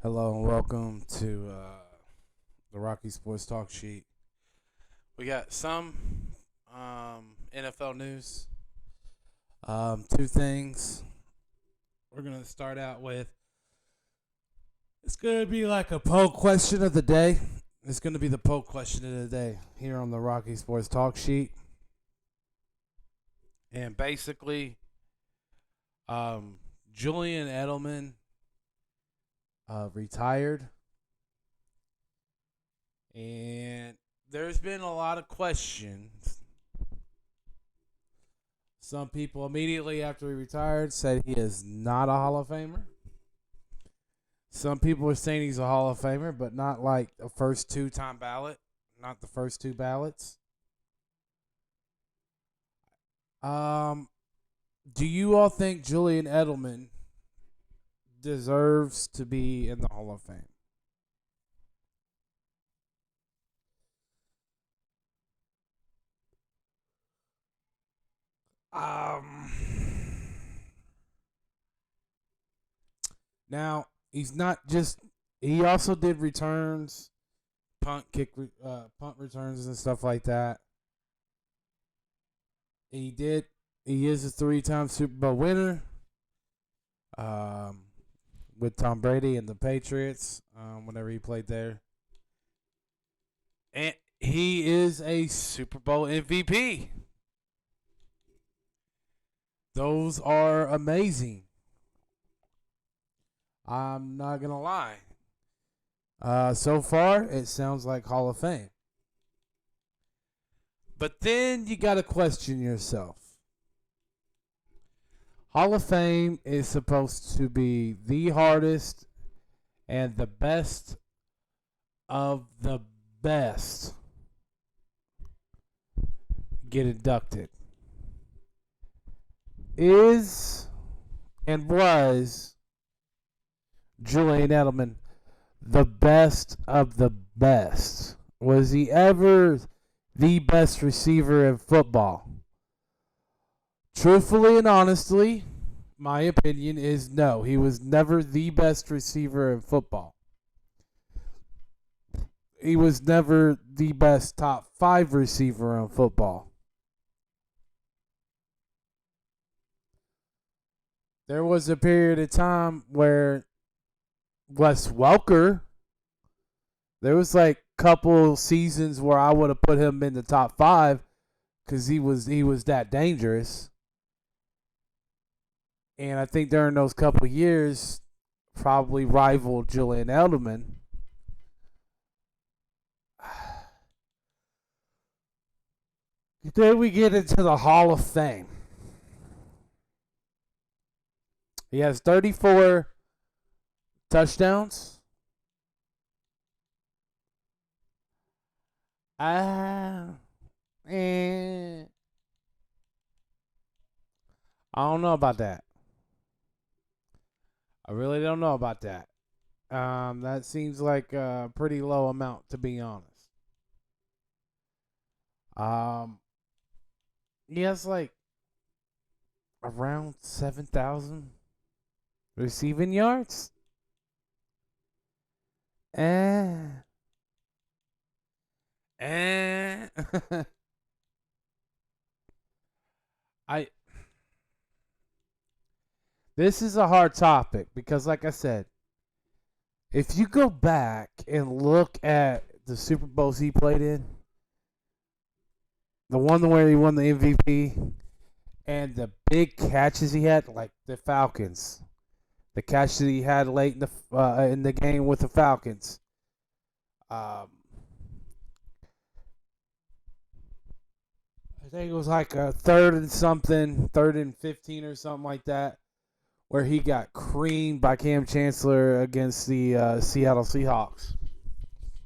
Hello and welcome to the Rocky Sports Talk Sheet. We got some NFL news. Two things. We're gonna start out with. It's gonna be like a poll question of the day. It's gonna be the poll question of the day here on the Rocky Sports Talk Sheet. And basically, Julian Edelman retired. And there's been a lot of questions. Some people immediately after he retired said he is not a Hall of Famer. Some people are saying he's a Hall of Famer, but not like a first two-time ballot, not the first two ballots. Um, do you all think Julian Edelman deserves to be in the Hall of Fame? Um, Now he's not just. He also did returns, punt returns and stuff like that. He did. He is a three-time Super Bowl winner. Um, with Tom Brady and the Patriots. Whenever he played there, and he is a Super Bowl MVP. Those are amazing. I'm not gonna lie. So far, it sounds like Hall of Fame. But then you got to question yourself. Hall of Fame is supposed to be the hardest and the best of the best get inducted. Is and was Julian Edelman the best of the best? Was he ever the best receiver in football? Truthfully and honestly, my opinion is no. He was never the best receiver in football. He was never the best top five receiver in football. There was a period of time where Wes Welker, there was like couple seasons where I would have put him in the top five because he was that dangerous. And I think during those couple years, probably rivaled Julian Edelman. Then we get into the Hall of Fame. He has 34 touchdowns. Uh, eh, I don't know about that. I really don't know about that. That seems like a pretty low amount, to be honest. Um, he has like around 7,000 receiving yards. Eh, eh. I. This is a hard topic because, like I said, if you go back and look at the Super Bowls he played in, the one where he won the MVP, and the big catches he had, like the Falcons, the catch that he had late in the game with the Falcons. Um, I think it was like a third and something, third and 15 or something like that, where he got creamed by Cam Chancellor against the Seattle Seahawks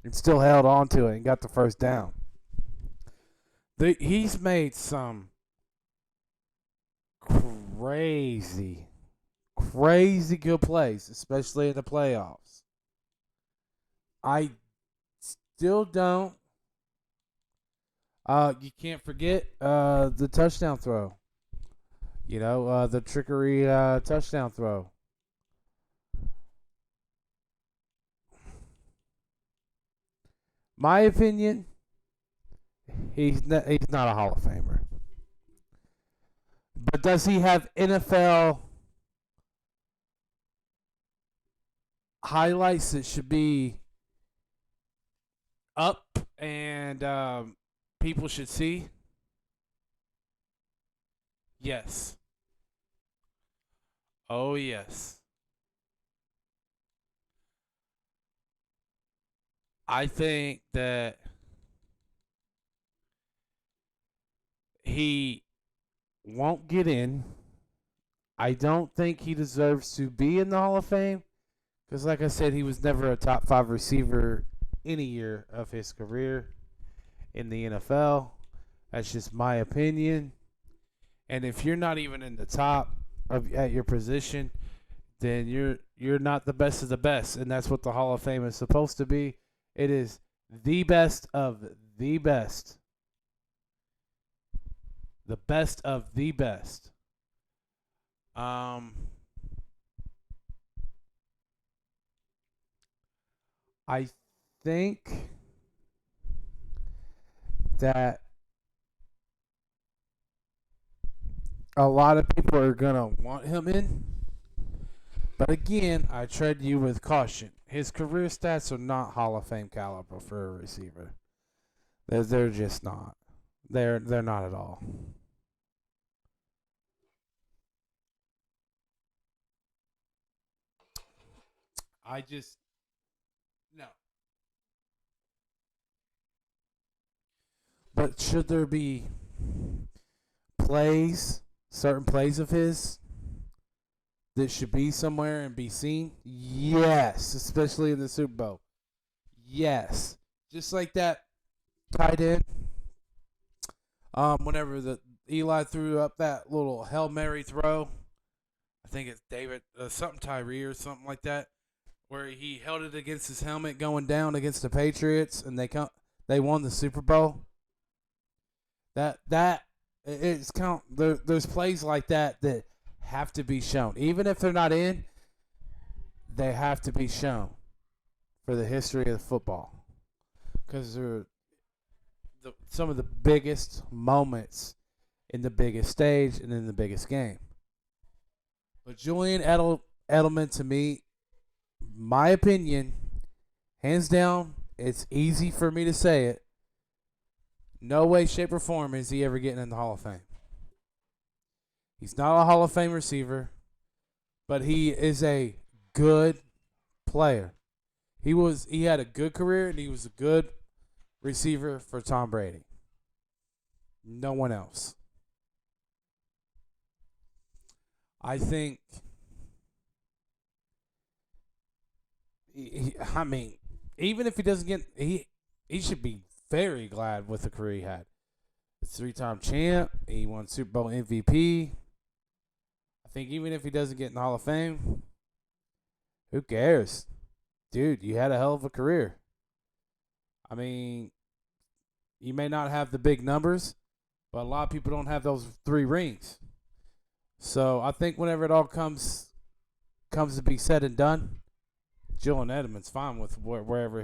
and still held on to it and got the first down. He's made some crazy, crazy good plays, especially in the playoffs. I still don't. You can't forget the touchdown throw. The trickery touchdown throw. My opinion, he's not a Hall of Famer. But does he have NFL highlights that should be up and people should see? Yes. Oh, yes. I think that he won't get in. I don't think he deserves to be in the Hall of Fame because, like I said, he was never a top 5 receiver any year of his career in the NFL. That's just my opinion. And if you're not even in the top of at your position, then you're not the best of the best, and that's what the Hall of Fame is supposed to be. It is the best of the best. The best of the best. I think that a lot of people are gonna want him in, but again, I tread you with caution. His career stats are not Hall of Fame caliber for a receiver. They're just not. They're not at all. I just no. But should there be certain plays of his that should be somewhere and be seen? Yes, especially in the Super Bowl. Yes, just like that tight end. Whenever the Eli threw up that little Hail Mary throw, I think it's David something Tyree or something like that, where he held it against his helmet going down against the Patriots, and they won the Super Bowl. That it's count. There's plays like that have to be shown, even if they're not in. They have to be shown for the history of football because they're some of the biggest moments in the biggest stage and in the biggest game. But Julian Edelman, to me, my opinion, hands down, it's easy for me to say it. No way, shape, or form is he ever getting in the Hall of Fame. He's not a Hall of Fame receiver, but he is a good player. He had a good career and he was a good receiver for Tom Brady. No one else. I think I mean, even if he doesn't get he should be very glad with the career he had. A 3-time champ, he won Super Bowl MVP. I think even if he doesn't get in the Hall of Fame, who cares? Dude, you had a hell of a career. I mean, you may not have the big numbers, but a lot of people don't have those 3 rings. So I think whenever it all comes to be said and done, Julian Edelman's fine with wherever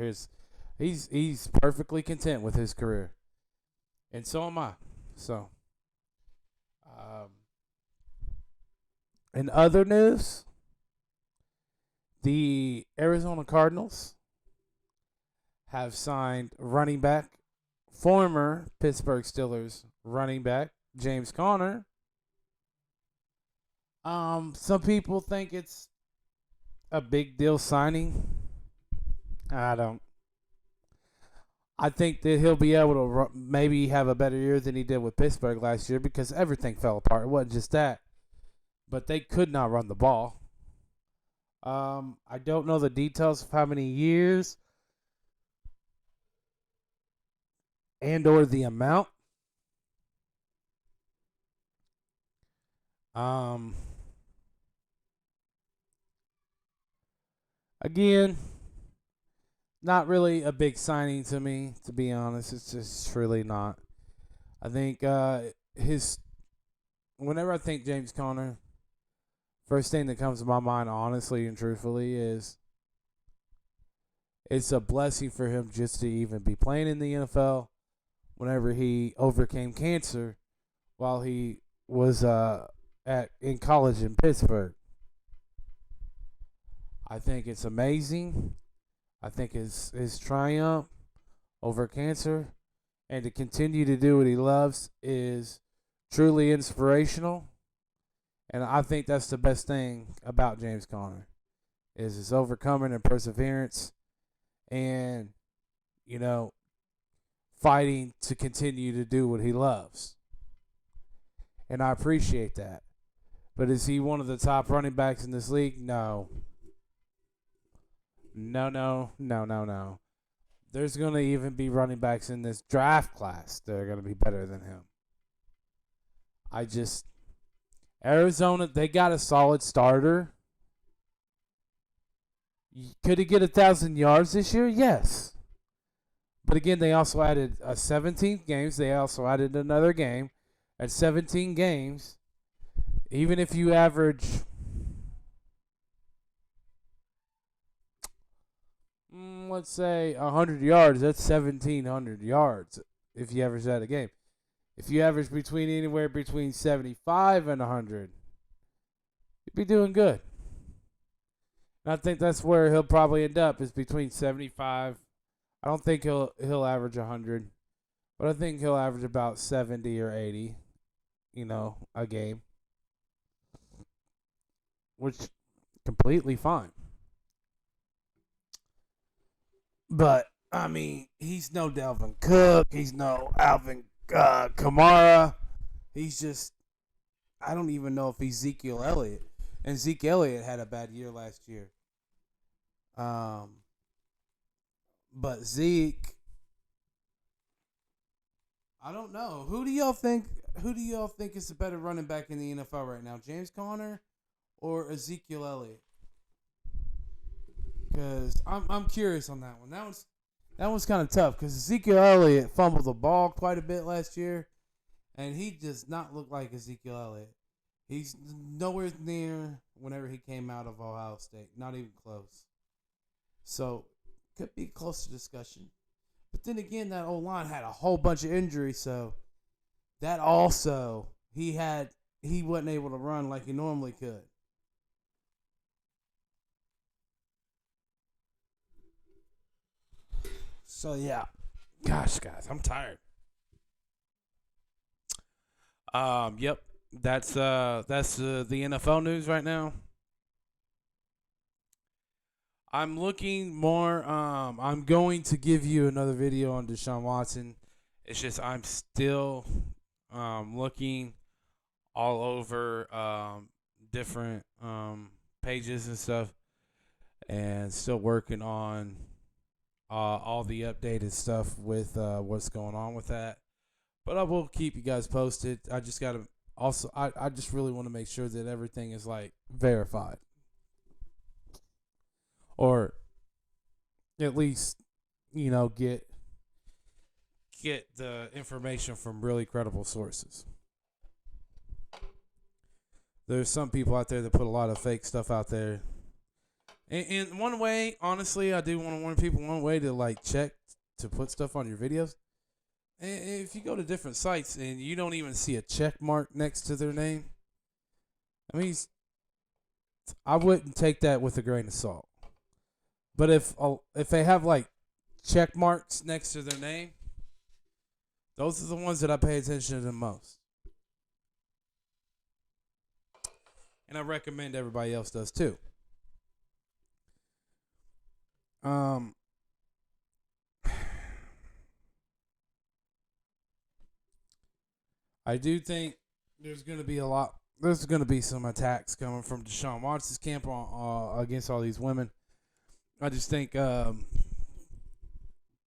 he's perfectly content with his career, and so am I. So, in other news, the Arizona Cardinals have signed former Pittsburgh Steelers running back James Conner. Some people think it's a big deal signing. I don't. I think that he'll be able to maybe have a better year than he did with Pittsburgh last year because everything fell apart. It wasn't just that, but they could not run the ball. I don't know the details of how many years and or the amount. Again, not really a big signing to me, to be honest. It's just really not. I think whenever I think James Conner, first thing that comes to my mind, honestly and truthfully, is it's a blessing for him just to even be playing in the NFL whenever he overcame cancer while he was at in college in Pittsburgh. I think it's amazing. I think his triumph over cancer and to continue to do what he loves is truly inspirational. And I think that's the best thing about James Conner is his overcoming and perseverance and, you know, fighting to continue to do what he loves. And I appreciate that. But is he one of the top running backs in this league? No. No. There's going to even be running backs in this draft class that are going to be better than him. Arizona, they got a solid starter. Could he get 1,000 yards this year? Yes. But again, they also added 17 games. They also added another game. At 17 games, even if you average, let's say 100 yards, that's 1,700 yards if you average that a game. If you average anywhere between 75 and 100, you'd be doing good. And I think that's where he'll probably end up is between 75. I don't think he'll average 100, but I think he'll average about 70 or 80, a game, which completely fine. But I mean, he's no Dalvin Cook. He's no Alvin Kamara. He's just, I don't even know if he's Ezekiel Elliott. And Zeke Elliott had a bad year last year. But Zeke, I don't know. Who do y'all think is the better running back in the NFL right now? James Conner or Ezekiel Elliott? Because I'm curious on that one. That one's kind of tough because Ezekiel Elliott fumbled the ball quite a bit last year, and he does not look like Ezekiel Elliott. He's nowhere near whenever he came out of Ohio State. Not even close. So, could be a closer discussion. But then again, that O-line had a whole bunch of injuries, so that also, he wasn't able to run like he normally could. So, yeah. Gosh, guys, I'm tired. Yep. That's the NFL news right now. I'm looking more. I'm going to give you another video on Deshaun Watson. It's just I'm still looking all over different pages and stuff, and still working on all the updated stuff with what's going on with that. But I will keep you guys posted. I just gotta also. I just really want to make sure that everything is like verified, or at least get the information from really credible sources. There's some people out there that put a lot of fake stuff out there. And one way, honestly, I do want to warn people, one way to like check to put stuff on your videos. If you go to different sites and you don't even see a check mark next to their name, I mean, I wouldn't take that with a grain of salt. But if they have like check marks next to their name, those are the ones that I pay attention to the most. And I recommend everybody else does too. I do think there's going to be there's going to be some attacks coming from Deshaun Watson's camp against all these women. I just think they're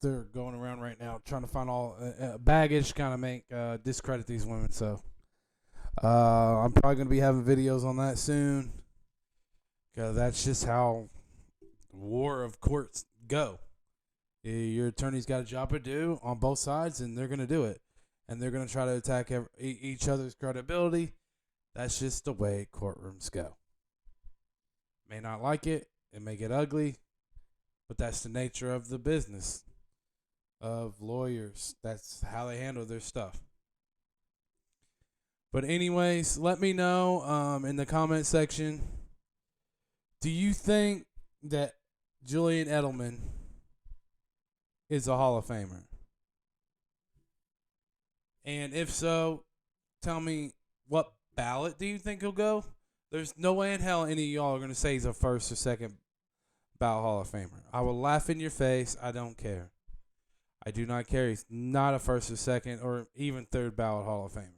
going around right now trying to find all baggage, kind of make discredit these women. So I'm probably going to be having videos on that soon because that's just how war of courts go. Your attorney's got a job to do on both sides, and they're going to do it. And they're going to try to attack each other's credibility. That's just the way courtrooms go. May not like it. It may get ugly. But that's the nature of the business of lawyers. That's how they handle their stuff. But anyways, let me know in the comment section. Do you think that Julian Edelman is a Hall of Famer? And if so, tell me, what ballot do you think he'll go? There's no way in hell any of y'all are going to say he's a first or second ballot Hall of Famer. I will laugh in your face. I don't care. I do not care. He's not a first or second or even third ballot Hall of Famer.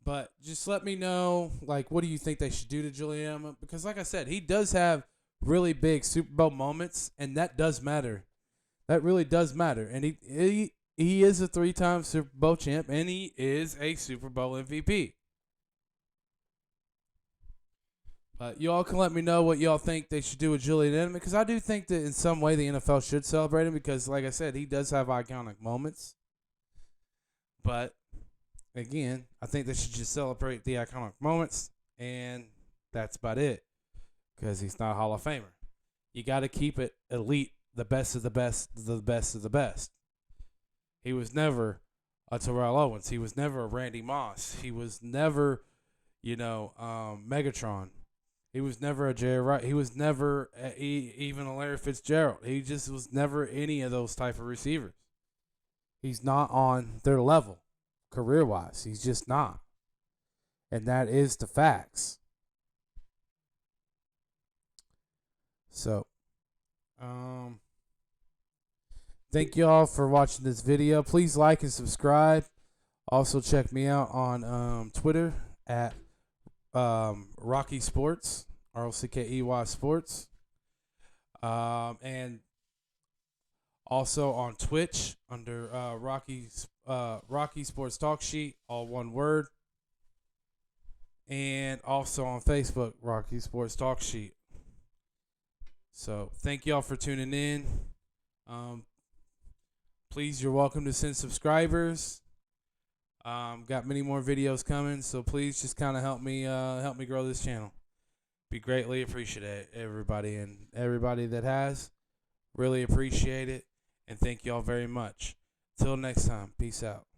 But just let me know, like, what do you think they should do to Julian? Because, like I said, he does have really big Super Bowl moments, and that does matter. That really does matter. And he is a 3-time Super Bowl champ, and he is a Super Bowl MVP. But y'all can let me know what y'all think they should do with Julian Edelman, because I do think that in some way the NFL should celebrate him because, like I said, he does have iconic moments. But, again, I think they should just celebrate the iconic moments, and that's about it because he's not a Hall of Famer. You got to keep it elite, the best of the best, the best of the best. He was never a Terrell Owens. He was never a Randy Moss. He was never, Megatron. He was never a Jerry Rice. He was never even a Larry Fitzgerald. He just was never any of those type of receivers. He's not on their level, career-wise. He's just not. And that is the facts. So, thank you all for watching this video. Please like and subscribe. Also, check me out on Twitter at Rocky Sports, ROCKEY Sports. And also on Twitch under Rocky Sports Talk Sheet, all one word. And also on Facebook, Rocky Sports Talk Sheet. So thank y'all for tuning in. Please, you're welcome to send subscribers. Got many more videos coming, so please just kind of help me grow this channel. Be greatly appreciated, everybody, and everybody that has. Really appreciate it, and thank y'all very much. Till next time, peace out.